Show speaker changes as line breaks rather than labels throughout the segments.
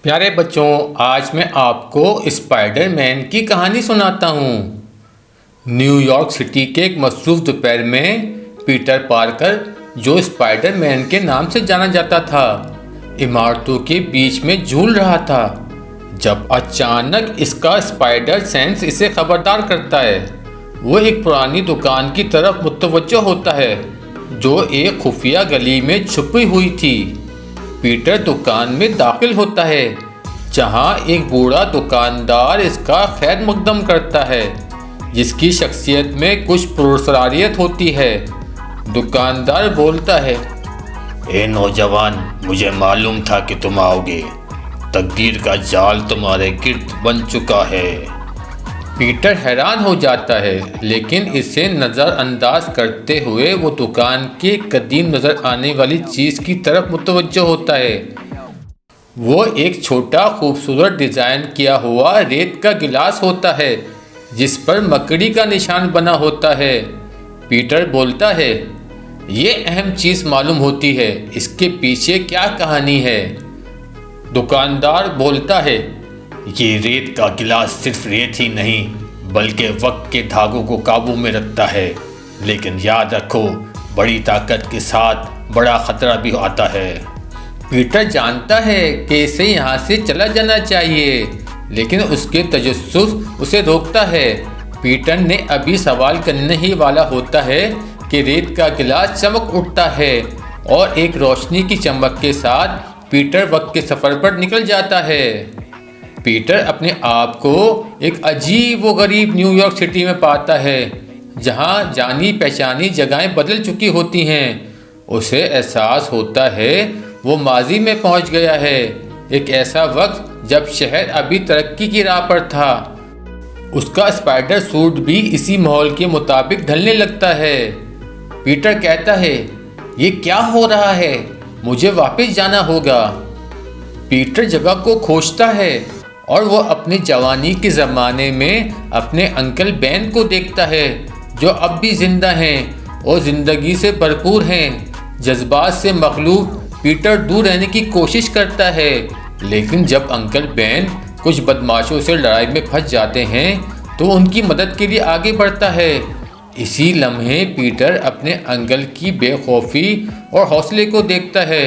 प्यारे बच्चों, आज मैं आपको स्पाइडरमैन की कहानी सुनाता हूँ। न्यूयॉर्क सिटी के एक मसरूफ दोपहर में पीटर पार्कर, जो स्पाइडरमैन के नाम से जाना जाता था, इमारतों के बीच में झूल रहा था जब अचानक इसका स्पाइडर सेंस इसे खबरदार करता है। वो एक पुरानी दुकान की तरफ मुतवज्जो होता है जो एक खुफिया गली में छुपी हुई थी। पीटर दुकान में दाखिल होता है जहां एक बूढ़ा दुकानदार इसका खैर मकदम करता है, जिसकी शख्सियत में कुछ पुरस्कारियत होती है। दुकानदार बोलता है,
ए नौजवान, मुझे मालूम था कि तुम आओगे। तकदीर का जाल तुम्हारे गिर्द बन चुका है।
पीटर हैरान हो जाता है, लेकिन इसे नज़रअंदाज करते हुए वो दुकान के कदीम नज़र आने वाली चीज़ की तरफ मुतवज्जो होता है। वो एक छोटा खूबसूरत डिज़ाइन किया हुआ रेत का गिलास होता है जिस पर मकड़ी का निशान बना होता है। पीटर बोलता है, ये अहम चीज़ मालूम होती है, इसके पीछे क्या कहानी है? दुकानदार बोलता है,
ये रेत का गिलास सिर्फ रेत ही नहीं बल्कि वक्त के धागों को काबू में रखता है। लेकिन याद रखो, बड़ी ताकत के साथ बड़ा खतरा भी आता है।
पीटर जानता है कि इसे यहाँ से चला जाना चाहिए, लेकिन उसके तजस्सुस उसे रोकता है। पीटर ने अभी सवाल करने ही वाला होता है कि रेत का गिलास चमक उठता है और एक रोशनी की चमक के साथ पीटर वक्त के सफ़र पर निकल जाता है। पीटर अपने आप को एक अजीब व गरीब न्यूयॉर्क सिटी में पाता है जहां जानी पहचानी जगहें बदल चुकी होती हैं। उसे एहसास होता है वो माजी में पहुंच गया है, एक ऐसा वक्त जब शहर अभी तरक्की की राह पर था। उसका स्पाइडर सूट भी इसी माहौल के मुताबिक ढलने लगता है। पीटर कहता है, ये क्या हो रहा है? मुझे वापस जाना होगा। पीटर जगह को खोजता है और वो अपनी जवानी के ज़माने में अपने अंकल बेन को देखता है जो अब भी ज़िंदा हैं और ज़िंदगी से भरपूर हैं। जज्बात से मखलूब पीटर दूर रहने की कोशिश करता है, लेकिन जब अंकल बेन कुछ बदमाशों से लड़ाई में फंस जाते हैं तो उनकी मदद के लिए आगे बढ़ता है। इसी लम्हे पीटर अपने अंकल की बेखौफी और हौसले को देखता है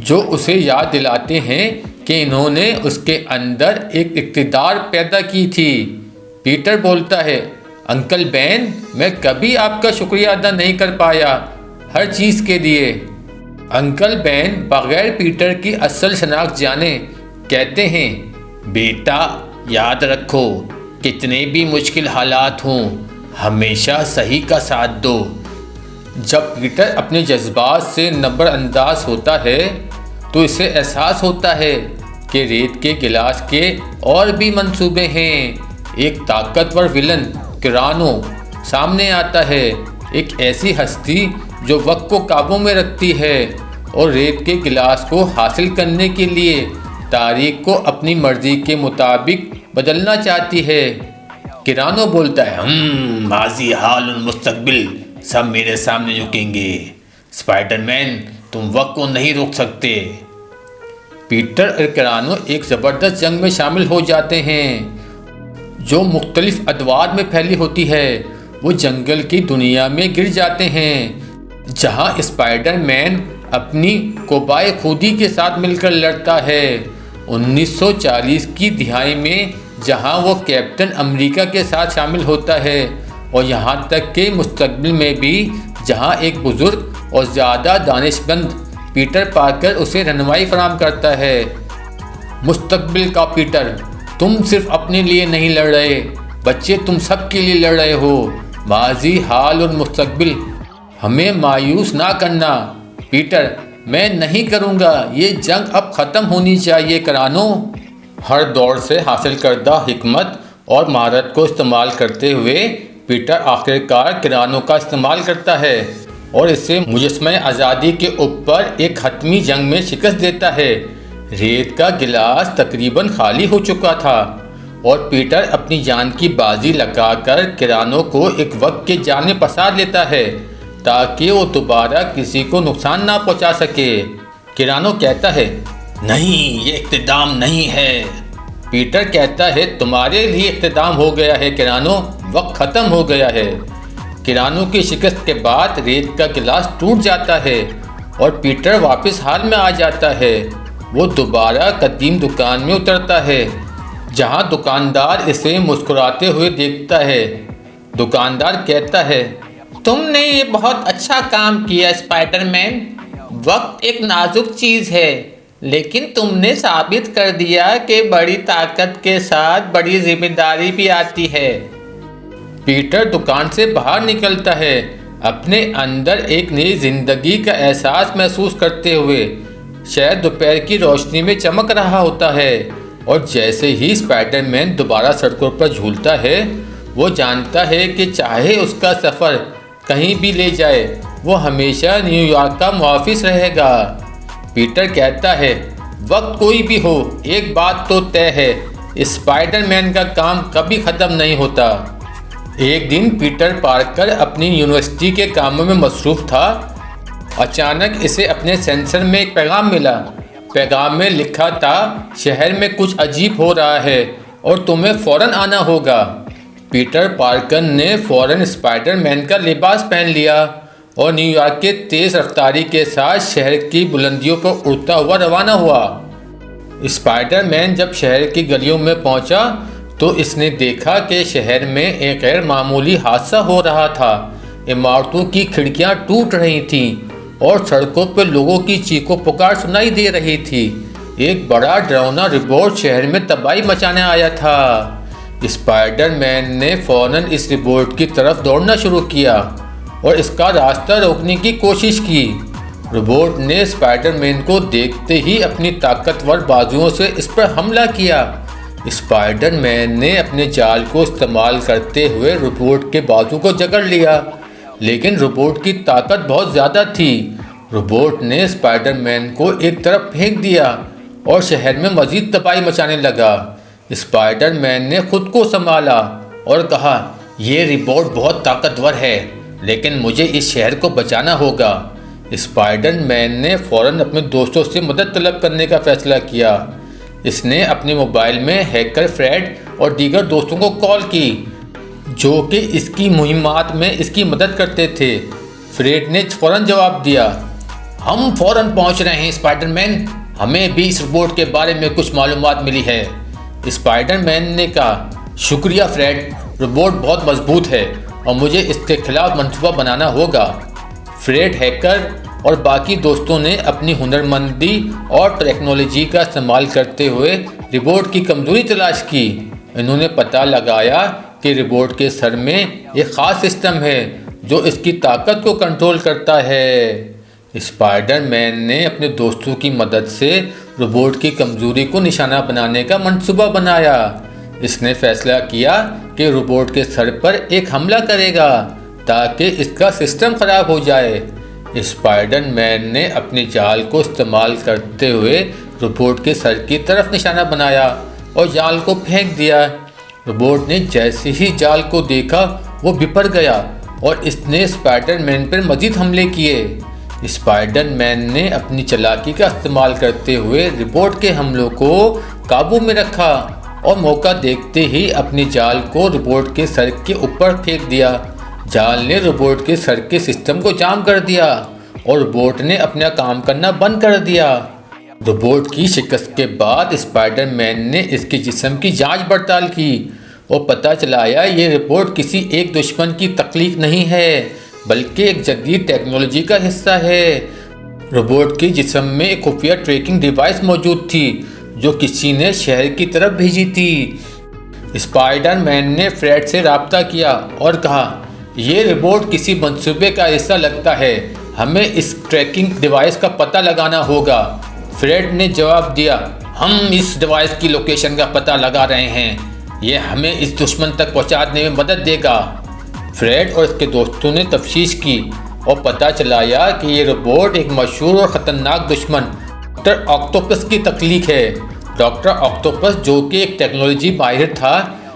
जो उसे याद दिलाते हैं कि इन्होंने उसके अंदर एक इक़्तिदार पैदा की थी। पीटर बोलता है, अंकल बेन, मैं कभी आपका शुक्रिया अदा नहीं कर पाया हर चीज़ के लिए। अंकल बेन बगैर पीटर की असल शनाख्त जाने कहते हैं,
बेटा याद रखो, कितने भी मुश्किल हालात हों, हमेशा सही का साथ दो।
जब पीटर अपने जज्बात से नज़रअंदाज होता है तो इसे एहसास होता है कि रेत के गिलास के और भी मंसूबे हैं। एक ताकतवर विलन किरानो सामने आता है, एक ऐसी हस्ती जो वक्त को काबू में रखती है और रेत के गिलास को हासिल करने के लिए तारीख को अपनी मर्जी के मुताबिक बदलना चाहती है। किरानो बोलता है,
माजी, हाल और मुस्तकबिल सब मेरे सामने झुकेंगे। स्पाइडरमैन, तुम वक्त को नहीं रोक सकते।
पीटर और किरानो एक ज़बरदस्त जंग में शामिल हो जाते हैं जो मुख्तलिफ अदवार में फैली होती है। वो जंगल की दुनिया में गिर जाते हैं जहां स्पाइडरमैन अपनी कोबाए खुदी के साथ मिलकर लड़ता है। 1940 की दिहाई में जहां वो कैप्टन अमेरिका के साथ शामिल होता है, और यहाँ तक कि मुस्तकबिल में भी जहां एक बुज़ुर्ग और ज़्यादा दानिशमंद पीटर पार्कर उसे रहनुमाई फराहम करता है। मुस्तकबिल का पीटर, तुम सिर्फ अपने लिए नहीं लड़ रहे बच्चे, तुम सब के लिए लड़ रहे हो। माजी, हाल और मुस्तकबिल, हमें मायूस ना करना। पीटर, मैं नहीं करूँगा, ये जंग अब ख़त्म होनी चाहिए। किरानो हर दौर से हासिल करदा हिकमत और महारत को इस्तेमाल करते हुए पीटर आखिरकार किरानो का इस्तेमाल करता है और इसे मुजस्मे आज़ादी के ऊपर एक हतमी जंग में शिकस्त देता है। रेत का गिलास तकरीबन खाली हो चुका था और पीटर अपनी जान की बाजी लगाकर किरानो को एक वक्त के जाने पसार लेता है ताकि वो दोबारा किसी को नुकसान ना पहुंचा सके। किरानो कहता है,
नहीं, ये इख्तिदाम नहीं है।
पीटर कहता है, तुम्हारे लिए इख्तिदाम हो गया है किरानो, वक्त ख़त्म हो गया है। किरानो की शिकस्त के बाद रेत का गिलास टूट जाता है और पीटर वापस हाल में आ जाता है। वो दोबारा कदीम दुकान में उतरता है जहाँ दुकानदार इसे मुस्कुराते हुए देखता है। दुकानदार कहता है, तुमने ये बहुत अच्छा काम किया स्पाइडरमैन। वक्त एक नाजुक चीज़ है, लेकिन तुमने साबित कर दिया कि बड़ी ताकत के साथ बड़ी जिम्मेदारी भी आती है। पीटर दुकान से बाहर निकलता है, अपने अंदर एक नई जिंदगी का एहसास महसूस करते हुए। शायद दोपहर की रोशनी में चमक रहा होता है और जैसे ही स्पाइडरमैन दोबारा सड़कों पर झूलता है, वो जानता है कि चाहे उसका सफ़र कहीं भी ले जाए, वो हमेशा न्यूयॉर्क का मुहाफिज रहेगा। पीटर कहता है, वक्त कोई भी हो, एक बात तो तय है, स्पाइडरमैन का काम कभी ख़त्म नहीं होता। एक दिन पीटर पार्कर अपनी यूनिवर्सिटी के कामों में मसरूफ़ था। अचानक इसे अपने सेंसर में एक पैगाम मिला। पैगाम में लिखा था, शहर में कुछ अजीब हो रहा है और तुम्हें फ़ौरन आना होगा। पीटर पार्कर ने फ़ौरन स्पाइडरमैन का लिबास पहन लिया और न्यूयॉर्क के तेज़ रफ्तारी के साथ शहर की बुलंदियों पर उड़ता हुआ रवाना हुआ। स्पाइडरमैन जब शहर की गलियों में पहुंचा तो इसने देखा कि शहर में एक गैर मामूली हादसा हो रहा था। इमारतों की खिड़कियां टूट रही थीं और सड़कों पर लोगों की चीखों पुकार सुनाई दे रही थी। एक बड़ा डरावना रिपोर्ट शहर में तबाही मचाने आया था। स्पाइडरमैन ने फ़ौरन इस रिपोर्ट की तरफ दौड़ना शुरू किया और इसका रास्ता रोकने की कोशिश की। रोबोट ने स्पाइडरमैन को देखते ही अपनी ताकतवर बाजुओं से इस पर हमला किया। स्पाइडरमैन ने अपने जाल को इस्तेमाल करते हुए रोबोट के बाजू को जकड़ लिया, लेकिन रोबोट की ताकत बहुत ज़्यादा थी। रोबोट ने स्पाइडरमैन को एक तरफ फेंक दिया और शहर में मज़ीद तबाही मचाने लगा। स्पाइडरमैन ने खुद को संभाला और कहा, यह रोबोट बहुत ताकतवर है, लेकिन मुझे इस शहर को बचाना होगा। स्पाइडरमैन ने फ़ौरन अपने दोस्तों से मदद तलब करने का फ़ैसला किया। इसने अपने मोबाइल में हैकर फ्रेड और दीगर दोस्तों को कॉल की, जो कि इसकी मुहिमात में इसकी मदद करते थे। फ्रेड ने फ़ौरन जवाब दिया, हम फ़ौरन पहुंच रहे हैं स्पाइडरमैन, हमें भी इस रोबोट के बारे में कुछ मालूमात मिली है। स्पाइडरमैन ने कहा, शुक्रिया फ्रेड, रोबोट बहुत मजबूत है और मुझे इसके खिलाफ मंसूबा बनाना होगा। फ्रेड हैकर और बाकी दोस्तों ने अपनी हुनरमंदी और टेक्नोलॉजी का इस्तेमाल करते हुए रोबोट की कमज़ोरी तलाश की। इन्होंने पता लगाया कि रोबोट के सर में एक ख़ास सिस्टम है जो इसकी ताकत को कंट्रोल करता है। स्पाइडरमैन ने अपने दोस्तों की मदद से रोबोट की कमज़ोरी को निशाना बनाने का मंसूबा बनाया। इसने फैसला किया कि रोबोट के सर पर एक हमला करेगा ताकि इसका सिस्टम ख़राब हो जाए। स्पाइडरमैन ने अपने जाल को इस्तेमाल करते हुए रोबोट के सर की तरफ निशाना बनाया और जाल को फेंक दिया। रोबोट ने जैसे ही जाल को देखा वो बिफर गया और इसने स्पाइडरमैन पर मज़ीद हमले किए। स्पाइडरमैन ने अपनी चालाकी का इस्तेमाल करते हुए रोबोट के हमलों को काबू में रखा और मौका देखते ही अपनी जाल को रोबोट के सर के ऊपर फेंक दिया। जाल ने रोबोट के सर के सिस्टम को जाम कर दिया और रोबोट ने अपना काम करना बंद कर दिया। रोबोट की शिकस्त के बाद स्पाइडरमैन ने इसके जिस्म की जांच पड़ताल की और पता चलाया ये रोबोट किसी एक दुश्मन की तख्लीक नहीं है, बल्कि एक जदीद टेक्नोलॉजी का हिस्सा है। रोबोट के जिस्म में एक खुफिया ट्रैकिंग डिवाइस मौजूद थी जो किसी ने शहर की तरफ भेजी थी। स्पाइडरमैन ने फ्रेड से रब्ता किया और कहा, ये रोबोट किसी मंसूबे का हिस्सा लगता है, हमें इस ट्रैकिंग डिवाइस का पता लगाना होगा। फ्रेड ने जवाब दिया, हम इस डिवाइस की लोकेशन का पता लगा रहे हैं, ये हमें इस दुश्मन तक पहुंचाने में मदद देगा। फ्रेड और इसके दोस्तों ने तफ्तीश की और पता चलाया कि ये रोबोट एक मशहूर और ख़तरनाक दुश्मन डॉक्टर ऑक्टोपस की तख्लीक है। डॉक्टर ऑक्टोपस, जो कि एक टेक्नोलॉजी माहिर था,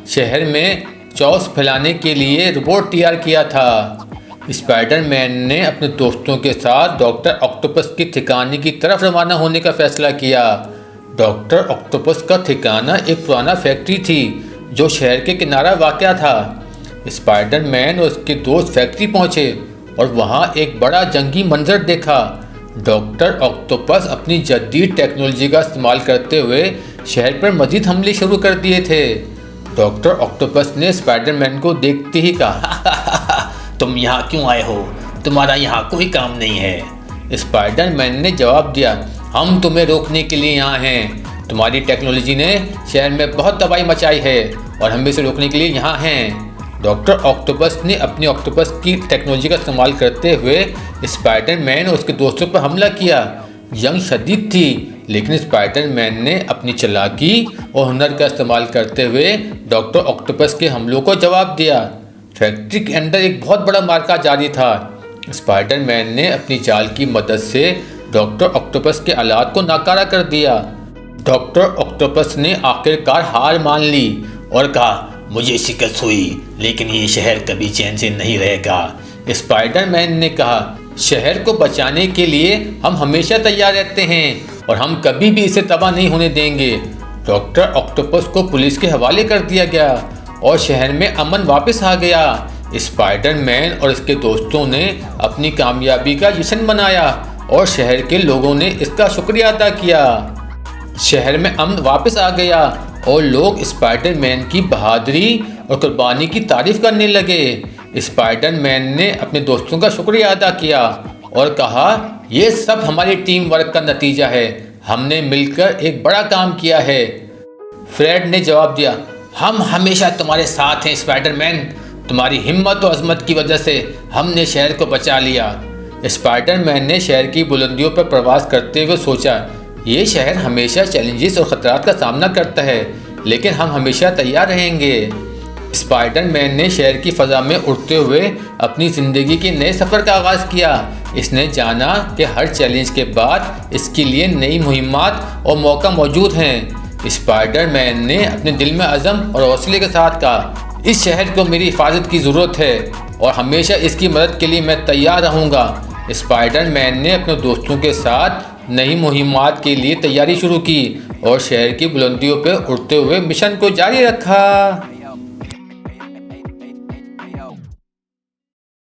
शहर में चौस फैलाने के लिए रोबोट तैयार किया था। स्पाइडरमैन ने अपने दोस्तों के साथ डॉक्टर ऑक्टोपस के ठिकाने की तरफ रवाना होने का फैसला किया। डॉक्टर ऑक्टोपस का ठिकाना एक पुराना फैक्ट्री थी जो शहर के किनारा वाक़या था। स्पाइडरमैन और उसके दोस्त फैक्ट्री पहुंचे और वहां एक बड़ा जंगी मंजर देखा। डॉक्टर ऑक्टोपस अपनी जदीद टेक्नोलॉजी का इस्तेमाल करते हुए शहर पर मजीद हमले शुरू कर दिए थे। डॉक्टर ऑक्टोपस ने स्पाइडरमैन को देखते ही कहा,
तुम यहाँ क्यों आए हो? तुम्हारा यहाँ कोई काम नहीं है।
स्पाइडरमैन ने जवाब दिया, हम तुम्हें रोकने के लिए यहाँ हैं। तुम्हारी टेक्नोलॉजी ने शहर में बहुत तबाही मचाई है और हम इसे रोकने के लिए यहाँ हैं। डॉक्टर ऑक्टोपस ने अपनी ऑक्टोपस की टेक्नोलॉजी का इस्तेमाल करते हुए स्पाइडरमैन और उसके दोस्तों पर हमला किया। जंग शदीद थी, लेकिन स्पाइडरमैन ने अपनी चालाकी और हुनर का इस्तेमाल करते हुए डॉक्टर ऑक्टोपस के हमलों को जवाब दिया। फैक्ट्री के अंदर एक बहुत बड़ा मार्का जारी था। स्पाइडरमैन ने अपनी जाल की मदद से डॉक्टर ऑक्टोपस के आलात को नाकारा कर दिया। डॉक्टर ऑक्टोपस ने आखिरकार हार मान ली और कहा,
मुझे शिकस्त हुई, लेकिन ये शहर कभी चैन से नहीं रहेगा।
स्पाइडरमैन ने कहा, शहर को बचाने के लिए हम हमेशा तैयार रहते हैं और हम कभी भी इसे तबाह नहीं होने देंगे। डॉक्टर ऑक्टोपस को पुलिस के हवाले कर दिया गया और शहर में अमन वापस आ गया। स्पाइडरमैन और इसके दोस्तों ने अपनी कामयाबी का जश्न मनाया और शहर के लोगों ने इसका शुक्रिया अदा किया। शहर में अमन वापस आ गया और लोग स्पाइडरमैन की बहादुरी और कुर्बानी की तारीफ करने लगे। स्पाइडरमैन ने अपने दोस्तों का शुक्रिया अदा किया और कहा, यह सब हमारी टीम वर्क का नतीजा है। हमने मिलकर एक बड़ा काम किया है। फ्रेड ने जवाब दिया, हम हमेशा तुम्हारे साथ हैं स्पाइडरमैन। तुम्हारी हिम्मत और अजमत की वजह से हमने शहर को बचा लिया। स्पाइडरमैन ने शहर की बुलंदियों पर प्रवास करते हुए सोचा, ये शहर हमेशा चैलेंजेस और ख़तरात का सामना करता है, लेकिन हम हमेशा तैयार रहेंगे। स्पाइडरमैन ने शहर की फ़ज़ा में उड़ते हुए अपनी ज़िंदगी के नए सफ़र का आगाज़ किया। इसने जाना कि हर चैलेंज के बाद इसके लिए नई मुहिम्मात और मौका मौजूद हैं। स्पाइडरमैन ने अपने दिल में अज़म और हौसले के साथ कहा, इस शहर को मेरी हिफाजत की ज़रूरत है और हमेशा इसकी मदद के लिए मैं तैयार रहूँगा। स्पाइडरमैन ने अपने दोस्तों के साथ नई मुहिम्मात के लिए तैयारी शुरू की और शहर की बुलंदियों पर उड़ते हुए मिशन को जारी रखा।